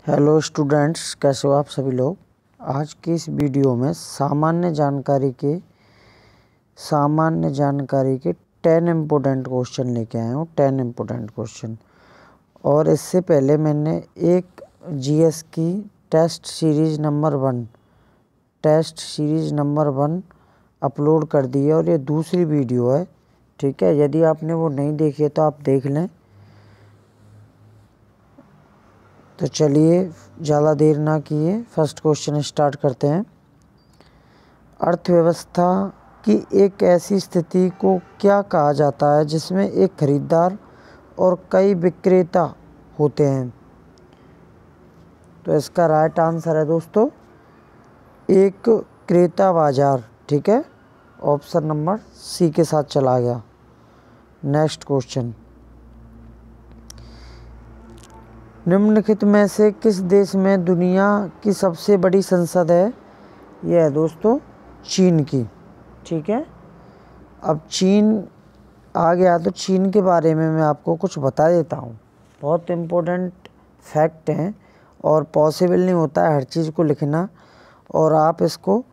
Hello students, कैसे हो आप सभी लोग। आज की इस वीडियो में सामान्य जानकारी के 10 इम्पोर्टेंट क्वेश्चन लेके आया हूँ। 10 इम्पोर्टेंट क्वेश्चन। और इससे पहले मैंने एक जीएस की टेस्ट सीरीज़ नंबर 1 अपलोड कर दी है और ये दूसरी वीडियो है, ठीक है। यदि आपने वो नहीं देखी है तो आप देख लें। तो चलिए ज़्यादा देर ना किए फर्स्ट क्वेश्चन स्टार्ट करते हैं। अर्थव्यवस्था की एक ऐसी स्थिति को क्या कहा जाता है जिसमें एक खरीदार और कई विक्रेता होते हैं। तो इसका राइट आंसर है दोस्तों एक क्रेता बाजार, ठीक है। ऑप्शन नंबर सी के साथ चला गया। नेक्स्ट क्वेश्चन, निम्नलिखित में से किस देश में दुनिया की सबसे बड़ी संसद है। यह है दोस्तों चीन की, ठीक है। अब चीन आ गया तो चीन के बारे में मैं आपको कुछ बता देता हूँ। बहुत इम्पोर्टेंट फैक्ट हैं और पॉसिबल नहीं होता है हर चीज़ को लिखना। और आप इसको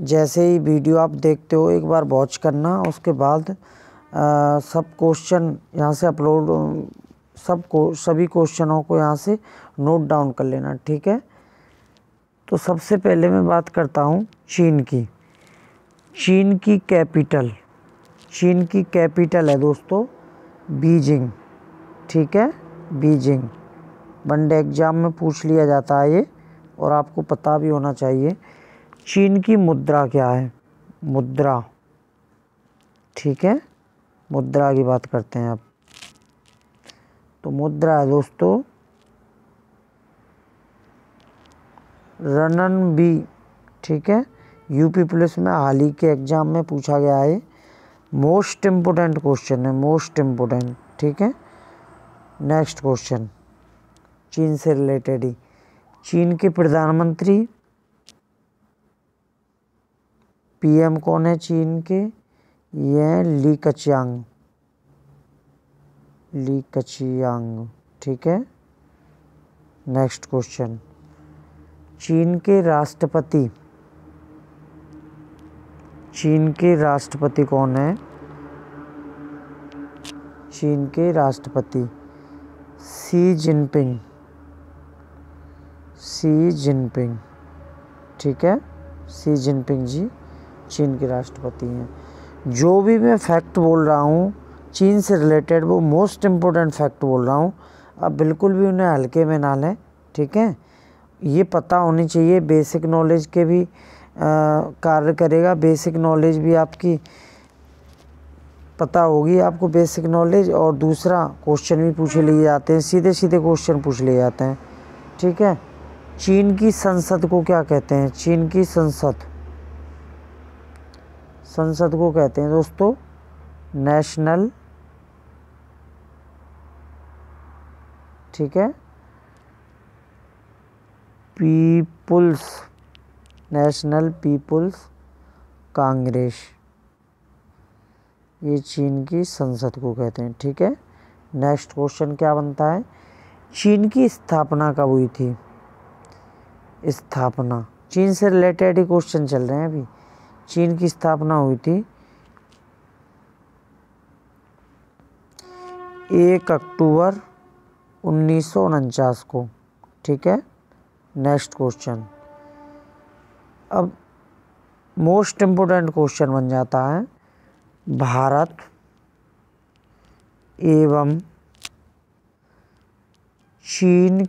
जैसे ही वीडियो आप देखते हो एक बार वॉच करना, उसके बाद सब क्वेश्चन यहाँ से अपलोड सभी क्वेश्चनों को यहाँ से नोट डाउन कर लेना, ठीक है। तो सबसे पहले मैं बात करता हूँ चीन की। चीन की कैपिटल है दोस्तों बीजिंग, ठीक है। बीजिंग वनडे एग्जाम में पूछ लिया जाता है ये, और आपको पता भी होना चाहिए। चीन की मुद्रा क्या है, मुद्रा, ठीक है। मुद्रा की बात करते हैं अब। तो मुद्रा है दोस्तों रननबी, ठीक है। यूपी पुलिस में हाल ही के एग्जाम में पूछा गया है। मोस्ट इम्पोर्टेंट क्वेश्चन है, मोस्ट इम्पोर्टेंट, ठीक है। नेक्स्ट क्वेश्चन चीन से रिलेटेड ही। चीन के प्रधानमंत्री पीएम कौन है चीन के, ये ली कचियांग, ठीक है। नेक्स्ट क्वेश्चन, चीन के राष्ट्रपति कौन है। चीन के राष्ट्रपति शी जिनपिंग, ठीक है। शी जिनपिंग जी चीन के राष्ट्रपति हैं। जो भी मैं फैक्ट बोल रहा हूँ चीन से रिलेटेड, वो मोस्ट इम्पोर्टेंट फैक्ट बोल रहा हूँ। अब बिल्कुल भी उन्हें हल्के में ना लें, ठीक है। ये पता होनी चाहिए, बेसिक नॉलेज के भी कार्य करेगा। बेसिक नॉलेज भी आपकी पता होगी आपको, बेसिक नॉलेज। और दूसरा क्वेश्चन भी पूछे लिए जाते हैं, सीधे क्वेश्चन पूछ लिए जाते हैं, ठीक है। चीन की संसद को क्या कहते हैं। चीन की संसद को कहते हैं दोस्तों नेशनल, ठीक है, नेशनल पीपुल्स कांग्रेस। ये चीन की संसद को कहते हैं, ठीक है। नेक्स्ट क्वेश्चन क्या बनता है, चीन की स्थापना कब हुई थी। स्थापना, चीन से रिलेटेड ही क्वेश्चन चल रहे हैं अभी। चीन की स्थापना हुई थी 1 अक्टूबर 1949 को, ठीक है। नेक्स्ट क्वेश्चन, अब मोस्ट इम्पोर्टेंट क्वेश्चन बन जाता है, भारत एवं चीन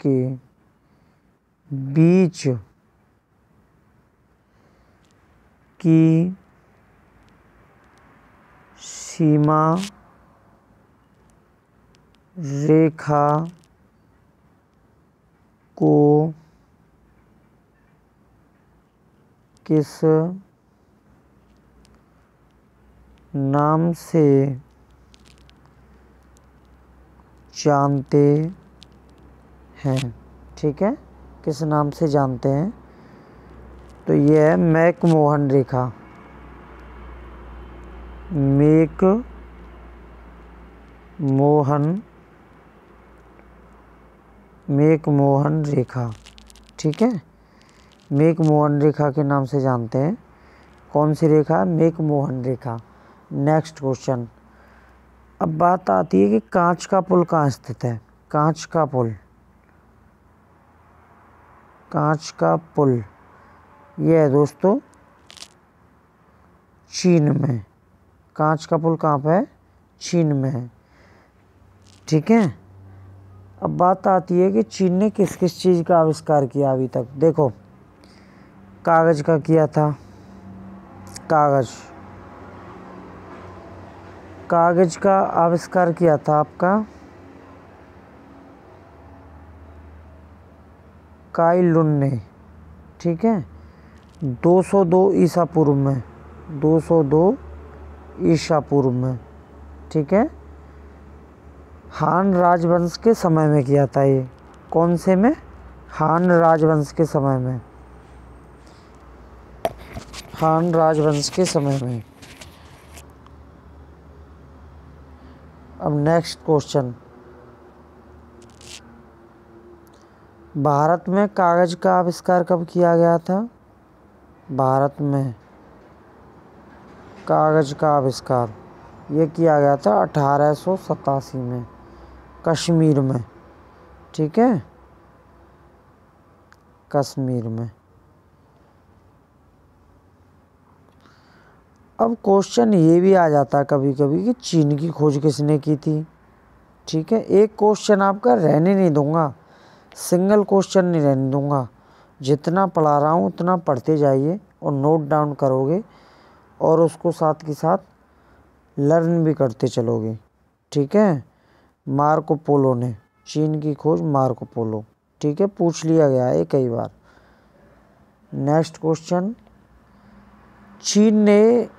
के बीच की सीमा रेखा को किस नाम से जानते हैं, ठीक है। किस नाम से जानते हैं, तो ये है मैकमोहन रेखा। मैकमोहन रेखा, ठीक है, मैकमोहन रेखा के नाम से जानते हैं। कौन सी रेखा? मैकमोहन रेखा। नेक्स्ट क्वेश्चन, अब बात आती है कि कांच का पुल कहाँ स्थित है। कांच का पुल, कांच का पुल ये है दोस्तों चीन में। कांच का पुल कहाँ पे है? चीन में है, ठीक है। अब बात आती है कि चीन ने किस किस चीज़ का आविष्कार किया अभी तक। देखो, कागज़ का किया था, कागज़ का आविष्कार किया था आपका काई लुन ने, ठीक है, 202 ईसा पूर्व में, 202 ईसा पूर्व में, ठीक है। हान राजवंश के समय में किया था ये। कौन से में? हान राजवंश के समय में, हान राजवंश के समय में। अब नेक्स्ट क्वेश्चन, भारत में कागज़ का आविष्कार कब किया गया था? भारत में कागज़ का आविष्कार ये किया गया था 1887 में, कश्मीर में, ठीक है, कश्मीर में। अब क्वेश्चन ये भी आ जाता है कभी कभी कि चीन की खोज किसने की थी, ठीक है। एक क्वेश्चन आपका रहने नहीं दूंगा, सिंगल क्वेश्चन नहीं रहने दूंगा। जितना पढ़ा रहा हूँ उतना पढ़ते जाइए और नोट डाउन करोगे और उसको साथ के साथ लर्न भी करते चलोगे, ठीक है। मार्को पोलो ने चीन की खोज, मार्को पोलो, ठीक है, पूछ लिया गया है कई बार। नेक्स्ट क्वेश्चन, चीन ने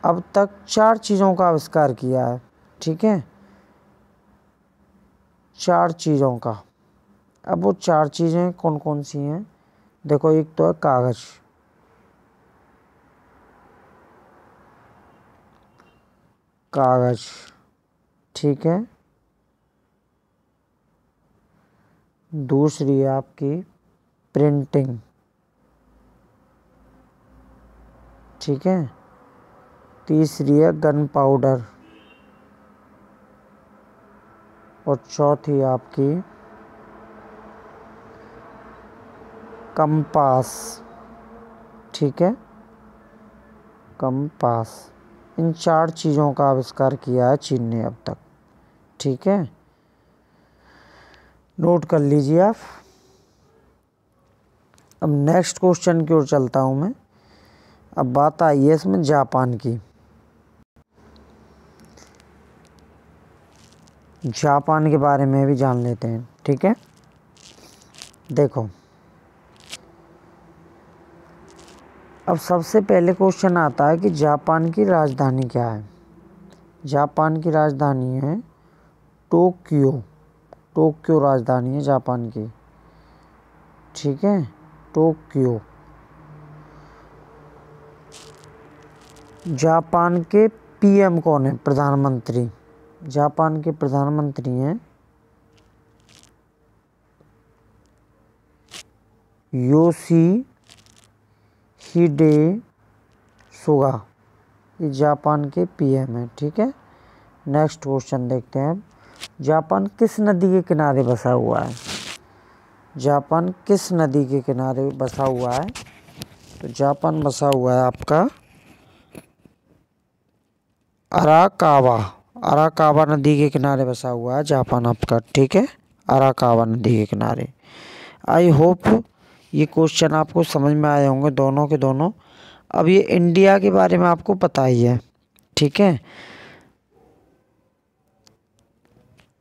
अब तक 4 चीज़ों का आविष्कार किया है, ठीक है, 4 चीज़ों का। अब वो 4 चीज़ें कौन कौन सी हैं? देखो, एक तो है कागज़, कागज़, ठीक है। दूसरी है आपकी प्रिंटिंग, ठीक है। तीसरी है गन पाउडर और चौथी आपकी कंपास, ठीक है, कंपास। इन 4 चीज़ों का आविष्कार किया है चीन ने अब तक, ठीक है, नोट कर लीजिए आप। अब नेक्स्ट क्वेश्चन की ओर चलता हूँ मैं। अब बात आई है इसमें जापान की। जापान के बारे में भी जान लेते हैं, ठीक है। देखो, अब सबसे पहले क्वेश्चन आता है कि जापान की राजधानी क्या है। जापान की राजधानी है टोक्यो, टोक्यो राजधानी है जापान की, ठीक है, टोक्यो। जापान के पीएम कौन है? प्रधानमंत्री। जापान के प्रधानमंत्री हैं योशिहिडे सुगा, ये जापान के पीएम हैं, ठीक है। नेक्स्ट क्वेश्चन देखते हैं, जापान किस नदी के किनारे बसा हुआ है? जापान किस नदी के किनारे बसा हुआ है? तो जापान बसा हुआ है आपका अराकावा, अराकावा नदी के किनारे बसा हुआ है जापान आपका, ठीक है, अराकावा नदी के किनारे। आई होप ये क्वेश्चन आपको समझ में आए होंगे दोनों के दोनों। अब ये इंडिया के बारे में आपको पता ही है, ठीक है।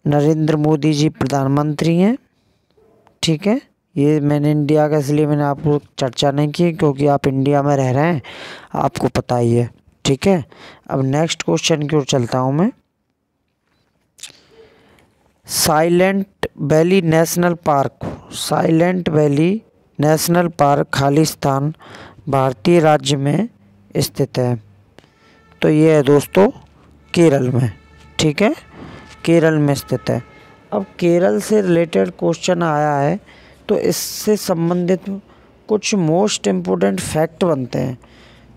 नरेंद्र मोदी जी प्रधानमंत्री हैं, ठीक है। ये मैंने इंडिया का इसलिए मैंने आपको चर्चा नहीं की क्योंकि आप इंडिया में रह रहे हैं, आपको पता ही है, ठीक है। अब नेक्स्ट क्वेश्चन की ओर चलता हूँ मैं। Silent valley national park, silent valley national park Khalistan भारतीय राज्य में स्थित है। तो ये है दोस्तों केरल में, ठीक है, केरल में स्थित है। अब केरल से रिलेटेड क्वेश्चन आया है तो इससे संबंधित कुछ मोस्ट इम्पोर्टेंट फैक्ट बनते हैं,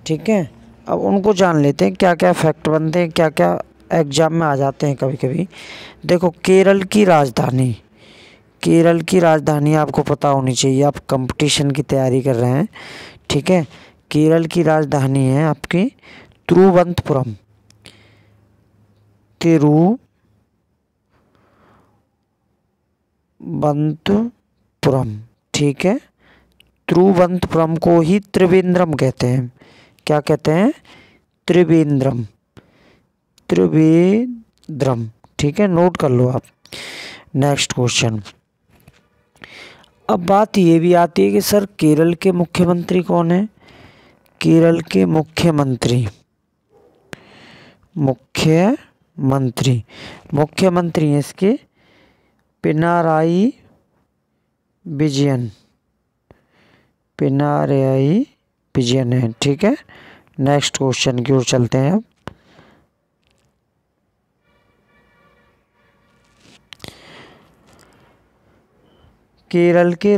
ठीक है। अब उनको जान लेते हैं क्या क्या फैक्ट बनते हैं, क्या क्या एग्जाम में आ जाते हैं कभी कभी। देखो, केरल की राजधानी आपको पता होनी चाहिए, आप कंपटीशन की तैयारी कर रहे हैं, ठीक है। केरल की राजधानी है आपकी तिरुवनंतपुरम, ठीक है। तिरुवनंतपुरम को ही त्रिवेंद्रम कहते हैं। क्या कहते हैं? त्रिवेंद्रम, ठीक है, नोट कर लो आप। Next question. अब बात ये भी आती है कि सर केरल के मुख्यमंत्री कौन है? केरल के मुख्यमंत्री हैं इसके पिनाराई विजयन है, ठीक है। नेक्स्ट क्वेश्चन की ओर चलते हैं अब। केरल के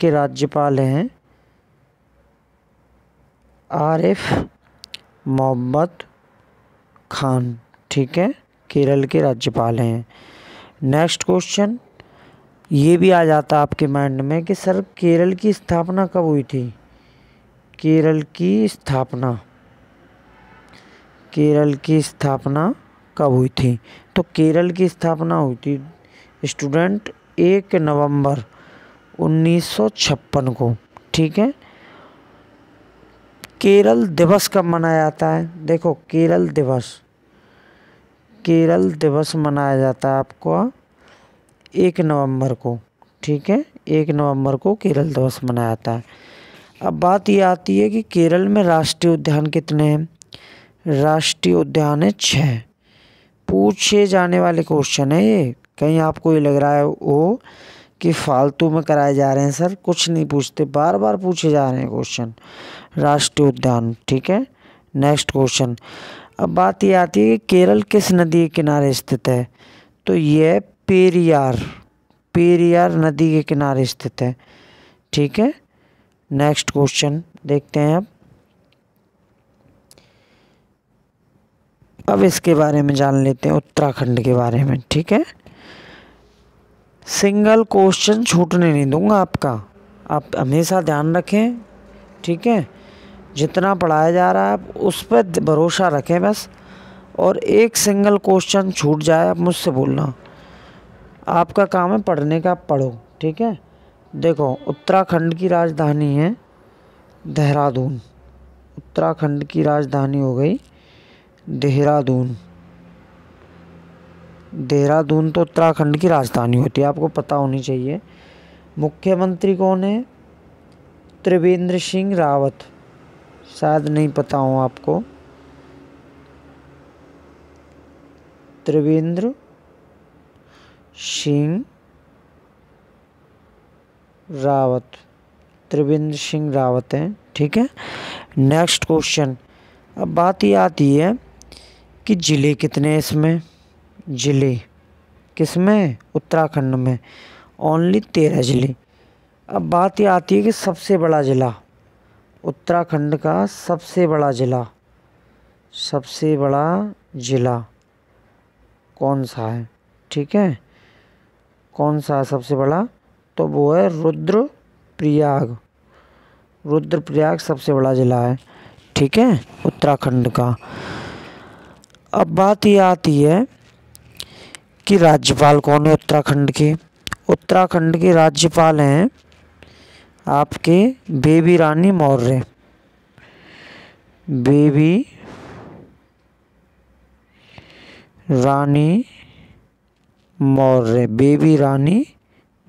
राज्यपाल हैं आरिफ मोहम्मद खान, ठीक है, केरल के राज्यपाल हैं। नेक्स्ट क्वेश्चन ये भी आ जाता है आपके माइंड में कि सर केरल की स्थापना कब हुई थी? केरल की स्थापना कब हुई थी? तो केरल की स्थापना हुई थी स्टूडेंट 1 नवंबर 1956 को, ठीक है। केरल दिवस कब मनाया जाता है? देखो, केरल दिवस मनाया जाता है आपको 1 नवंबर को, ठीक है। 1 नवंबर को केरल दिवस मनाया जाता है। अब बात ये आती है कि केरल में राष्ट्रीय उद्यान कितने हैं? राष्ट्रीय उद्यान है 6। पूछे जाने वाले क्वेश्चन है ये। कहीं आपको ये लग रहा है वो कि फालतू में कराए जा रहे हैं सर, कुछ नहीं पूछते, बार बार पूछे जा रहे हैं क्वेश्चन। राष्ट्रीय उद्यान, ठीक है। Next question. अब बात ये आती है कि केरल किस नदी के किनारे स्थित है? तो ये पेरियार नदी के किनारे स्थित है, ठीक है। नेक्स्ट क्वेश्चन देखते हैं अब इसके बारे में जान लेते हैं, उत्तराखंड के बारे में, ठीक है। सिंगल क्वेश्चन छूटने नहीं दूंगा आपका, आप हमेशा ध्यान रखें, ठीक है। जितना पढ़ाया जा रहा है आप उस पर भरोसा रखें बस, और एक सिंगल क्वेश्चन छूट जाए आप मुझसे बोलना। आपका काम है पढ़ने का, पढ़ो, ठीक है। देखो, उत्तराखंड की राजधानी है देहरादून। उत्तराखंड की राजधानी हो गई देहरादून तो उत्तराखंड की राजधानी होती है, आपको पता होनी चाहिए। मुख्यमंत्री कौन है? त्रिवेंद्र सिंह रावत, शायद नहीं पता हो आपको। त्रिवेंद्र सिंह रावत हैं, ठीक है। Next question. अब बात ये आती है कि जिले कितने हैं इसमें? जिले किसमें? उत्तराखंड में ओनली 13 जिले। अब बात ये आती है कि सबसे बड़ा जिला, उत्तराखंड का सबसे बड़ा जिला कौन सा है? ठीक है, कौन सा है सबसे बड़ा? तो वो है रुद्रप्रयाग। रुद्रप्रयाग सबसे बड़ा जिला है, ठीक है, उत्तराखंड का। अब बात ये आती है कि राज्यपाल कौन है उत्तराखंड के? उत्तराखंड के राज्यपाल हैं आपके बेबी रानी मौर्य। बेबी रानी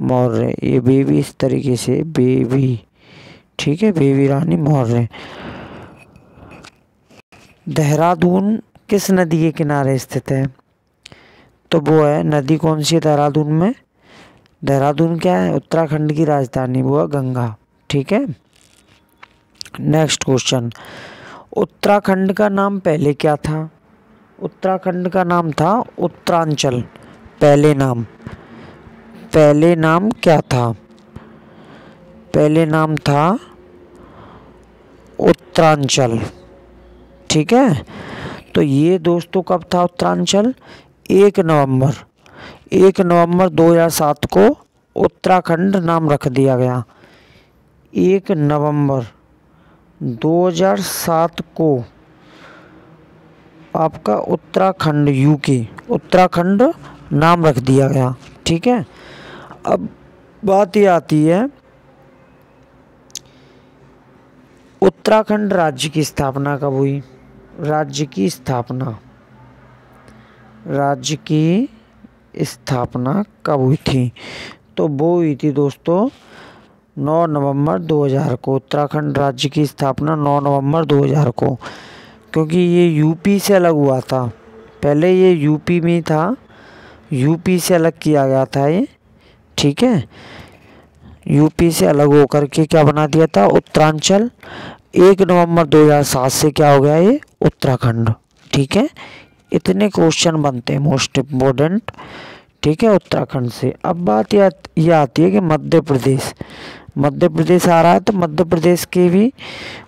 मौर्य, ये बेबी इस तरीके से बेबी, ठीक है, बेबी रानी मौर्य। देहरादून किस नदी के किनारे स्थित है? तो वो है, नदी कौन सी है देहरादून में? देहरादून क्या है? उत्तराखंड की राजधानी, वो है गंगा, ठीक है। Next question. उत्तराखंड का नाम पहले क्या था? उत्तराखंड का नाम था उत्तरांचल। पहले नाम क्या था? पहले नाम था उत्तरांचल। ठीक है, तो ये दोस्तों कब था उत्तरांचल? 1 नवंबर 2007 को उत्तराखंड नाम रख दिया गया। 1 नवंबर 2007 को आपका उत्तराखंड उत्तराखंड नाम रख दिया गया। ठीक है, अब बात ये आती है उत्तराखंड राज्य की स्थापना कब हुई? राज्य की स्थापना कब हुई थी? तो वो हुई थी दोस्तों 9 नवंबर 2000 को। उत्तराखंड राज्य की स्थापना 9 नवंबर 2000 को, क्योंकि ये यूपी से अलग हुआ था। पहले ये यूपी में था, यूपी से अलग किया गया था ये। ठीक है, यूपी से अलग होकर के क्या बना दिया था? उत्तरांचल। 1 नवंबर 2007 से क्या हो गया ये? उत्तराखंड। ठीक है, इतने क्वेश्चन बनते हैं मोस्ट इम्पोर्टेंट। ठीक है, उत्तराखंड से। अब बात ये आती है कि मध्य प्रदेश आ रहा है, तो मध्य प्रदेश के भी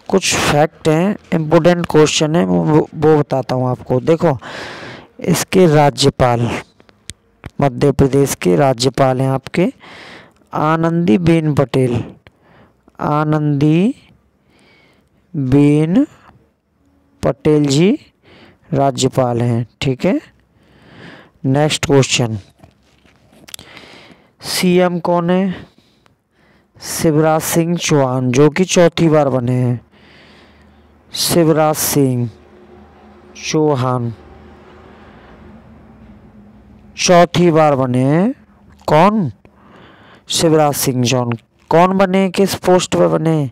कुछ फैक्ट हैं, इम्पोर्टेंट क्वेश्चन है, वो बताता हूँ आपको। देखो, इसके राज्यपाल, मध्य प्रदेश के राज्यपाल हैं आपके आनंदीबेन पटेल जी राज्यपाल हैं। ठीक है, नेक्स्ट क्वेश्चन, सीएम कौन है? शिवराज सिंह चौहान, जो कि 4थी बार बने हैं। शिवराज सिंह चौहान 4थी बार बने हैं। कौन? शिवराज सिंह चौहान। कौन बने, किस पोस्ट पे बने?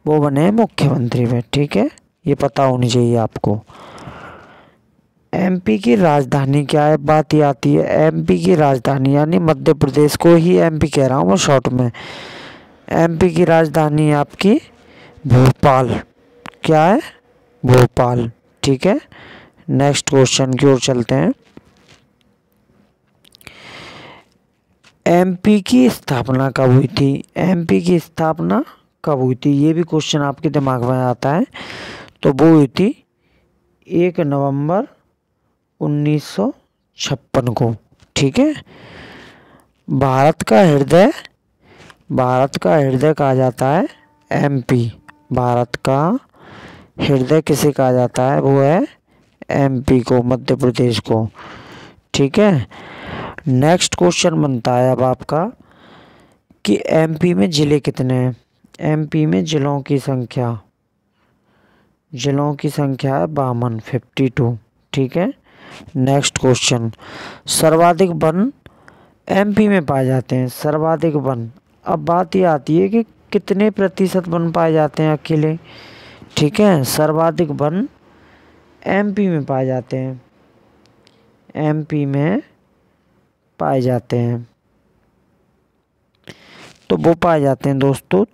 वो बने मुख्यमंत्री में। ठीक है, ये पता होनी चाहिए आपको। एमपी की राजधानी क्या है? बात ये आती है एमपी की राजधानी, यानी मध्य प्रदेश को ही एमपी कह रहा हूँ मैं शॉर्ट में। एमपी की राजधानी आपकी भोपाल। क्या है? भोपाल। ठीक है, नेक्स्ट क्वेश्चन की ओर चलते हैं। एमपी की स्थापना कब हुई थी? एमपी की स्थापना कब हुई थी? ये भी क्वेश्चन आपके दिमाग में आता है। तो वो हुई थी 1 नवंबर 1956 को। ठीक है, भारत का हृदय कहा जाता है एमपी। भारत का हृदय किसे कहा जाता है? वो है एमपी को, मध्य प्रदेश को। ठीक है, नेक्स्ट क्वेश्चन बनता है अब आपका कि एमपी में जिले कितने हैं? एमपी में जिलों की संख्या है 52। ठीक है, नेक्स्ट क्वेश्चन, सर्वाधिक वन एमपी में पाए जाते हैं। सर्वाधिक वन, अब बात ये आती है कि कितने प्रतिशत वन पाए जाते हैं अकेले। ठीक है, सर्वाधिक वन एमपी में पाए जाते हैं, एमपी में पाए जाते हैं। तो वो पाए जाते हैं दोस्तों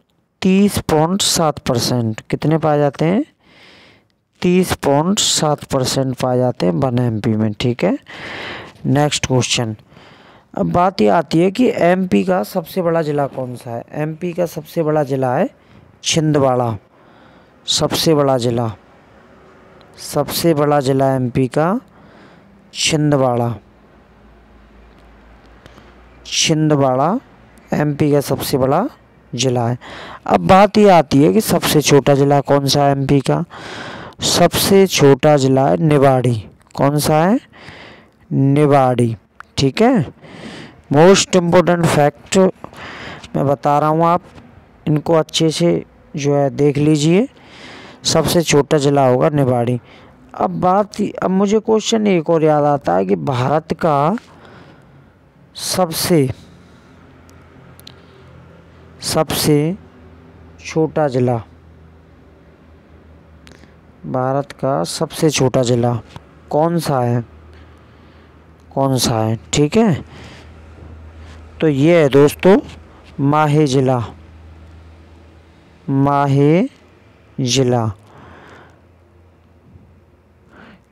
30.7%। कितने पाए जाते हैं? 30.7% पाए जाते हैं वन एमपी में। ठीक है, नेक्स्ट क्वेश्चन, अब बात ये आती है कि एमपी का सबसे बड़ा ज़िला कौन सा है? एमपी का सबसे बड़ा ज़िला है छिंदवाड़ा। सबसे बड़ा ज़िला एमपी का छिंदवाड़ा एमपी का सबसे बड़ा ज़िला है। अब बात ये आती है कि सबसे छोटा ज़िला कौन सा है एमपी का? सबसे छोटा ज़िला है निवाड़ी। कौन सा है? निवाड़ी। ठीक है, मोस्ट इम्पोर्टेंट फैक्ट मैं बता रहा हूँ, आप इनको अच्छे से जो है देख लीजिए। सबसे छोटा ज़िला होगा निवाड़ी। अब मुझे क्वेश्चन एक और याद आता है कि भारत का सबसे छोटा ज़िला कौन सा है? ठीक है, तो ये है दोस्तों माहे ज़िला।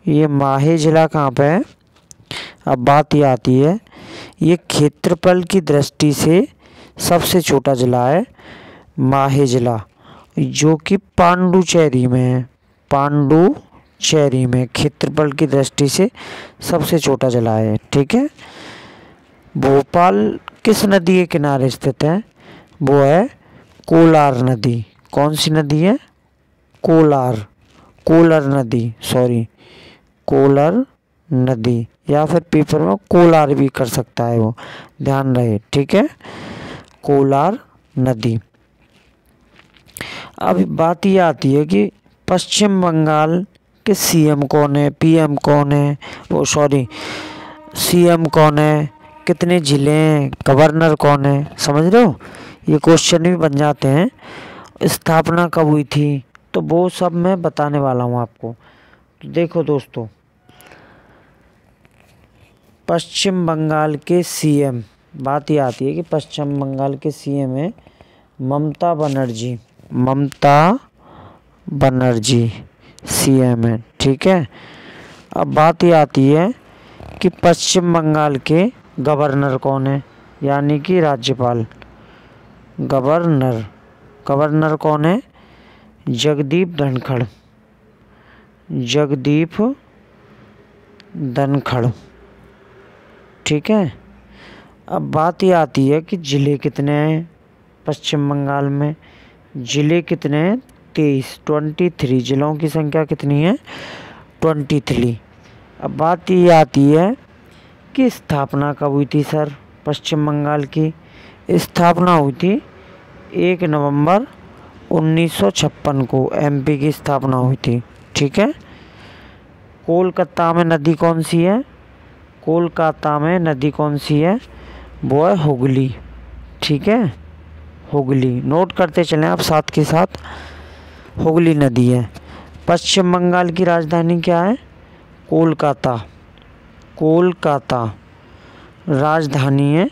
ये माहे जिला कहाँ पे है? अब बात ये आती है, ये क्षेत्रफल की दृष्टि से सबसे छोटा जिला है माहे जिला, जो कि पांडुचेरी में है। पांडुचेरी में क्षेत्रफल की दृष्टि से सबसे छोटा जिला है। ठीक है। भोपाल किस नदी के किनारे स्थित है? वो है कोलार नदी। कौन सी नदी है? कोलर नदी, सॉरी, कोलर नदी, या फिर पेपर में कोलार भी कर सकता है वो, ध्यान रहे। ठीक है, कोलार नदी। अब बात ये आती है कि पश्चिम बंगाल के सीएम कौन है, पीएम कौन है, वो सॉरी सीएम कौन है, कितने ज़िले हैं, गवर्नर कौन है, समझ रहे हो? ये क्वेश्चन भी बन जाते हैं। स्थापना कब हुई थी, तो वो सब मैं बताने वाला हूँ आपको। तो देखो दोस्तों, पश्चिम बंगाल के सीएम, बात ये आती है कि पश्चिम बंगाल के सीएम है ममता बनर्जी सीएम है। ठीक है। अब बात ये आती है कि पश्चिम बंगाल के गवर्नर कौन है, यानी कि राज्यपाल। गवर्नर कौन है? जगदीप धनखड़। ठीक है। अब बात ये आती है कि ज़िले कितने हैं पश्चिम बंगाल में? ज़िले कितने हैं? 23 ज़िलों की संख्या कितनी है? 23। अब बात ये आती है कि स्थापना कब हुई थी सर पश्चिम बंगाल की? स्थापना हुई थी 1 नवंबर 1956 को, एमपी की स्थापना हुई थी। ठीक है। कोलकाता में नदी कौन सी है? कोलकाता में नदी कौन सी है? वो है हुगली। ठीक है, हुगली, नोट करते चलें आप साथ के साथ, हुगली नदी है। पश्चिम बंगाल की राजधानी क्या है? कोलकाता राजधानी है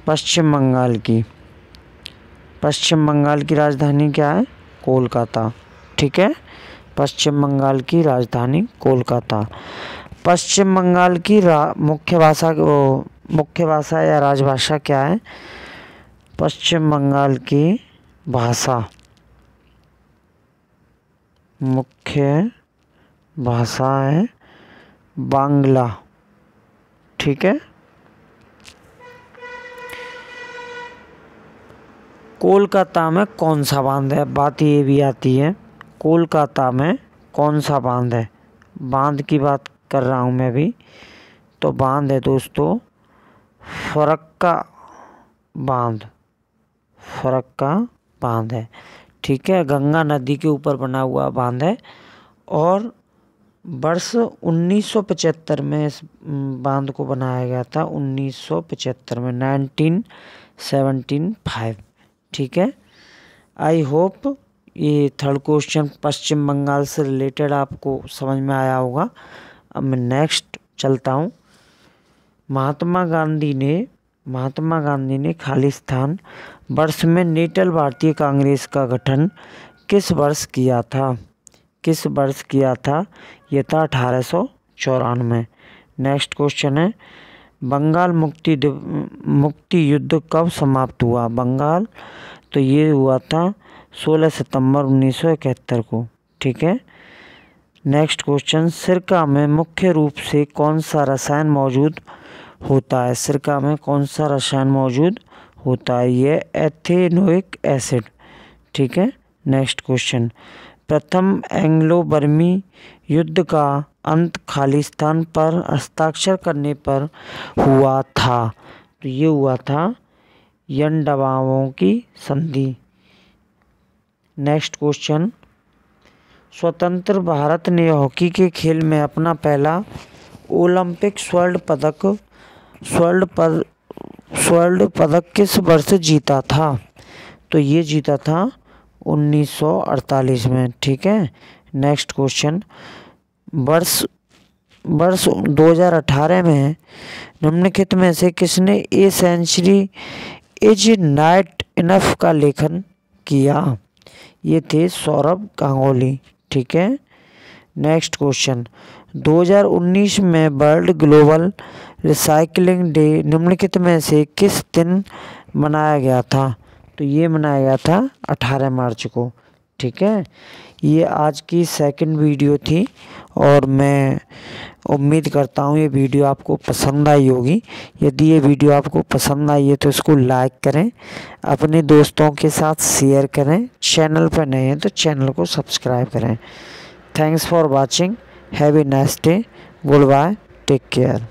पश्चिम बंगाल की। पश्चिम बंगाल की राजधानी क्या है? कोलकाता। ठीक है, पश्चिम बंगाल की राजधानी कोलकाता। पश्चिम बंगाल की मुख्य भाषा या राजभाषा क्या है? पश्चिम बंगाल की मुख्य भाषा है बांग्ला। ठीक है। कोलकाता में कौन सा बांध है? बात ये भी आती है, कोलकाता में कौन सा बांध है? बांध की बात कर रहा हूँ मैं भी। तो बांध है दोस्तों फरक्का बांध है। ठीक है, गंगा नदी के ऊपर बना हुआ बांध है, और वर्ष 1975 में इस बांध को बनाया गया था। 1975 में, 1975। ठीक है। आई होप ये थर्ड क्वेश्चन पश्चिम बंगाल से रिलेटेड आपको समझ में आया होगा। अब मैं नेक्स्ट चलता हूँ। महात्मा गांधी ने खालिस्तान वर्ष में नेटल भारतीय कांग्रेस का गठन किस वर्ष किया था? ये था 1894। नेक्स्ट क्वेश्चन है, बंगाल मुक्ति युद्ध कब समाप्त हुआ? बंगाल, तो ये हुआ था 16 सितंबर 1971 को। ठीक है। नेक्स्ट क्वेश्चन, सिरका में मुख्य रूप से कौन सा रसायन मौजूद होता है? सिरका में कौन सा रसायन मौजूद होता है? ये एथेनोइक एसिड। ठीक है। नेक्स्ट क्वेश्चन, प्रथम एंग्लो बर्मी युद्ध का अंत खालिस्तान पर हस्ताक्षर करने पर हुआ था? तो ये हुआ था यंडवाओं की संधि। नेक्स्ट क्वेश्चन, स्वतंत्र भारत ने हॉकी के खेल में अपना पहला ओलंपिक स्वर्ण पदक किस वर्ष जीता था? तो ये जीता था 1948 में। ठीक है। नेक्स्ट क्वेश्चन, वर्ष 2018 में निम्नलिखित में से किसने a century is not enough का लेखन किया? ये थे सौरभ गांगुली। ठीक है। नेक्स्ट क्वेश्चन, 2019 में वर्ल्ड ग्लोबल रिसाइकलिंग डे निम्नलिखित में से किस दिन मनाया गया था? तो ये मनाया गया था 18 मार्च को। ठीक है, ये आज की सेकंड वीडियो थी और मैं उम्मीद करता हूँ ये वीडियो आपको पसंद आई होगी। यदि ये वीडियो आपको पसंद आई है तो इसको लाइक करें, अपने दोस्तों के साथ शेयर करें, चैनल पर नए हैं तो चैनल को सब्सक्राइब करें। Thanks for watching, have a nice day, goodbye, take care.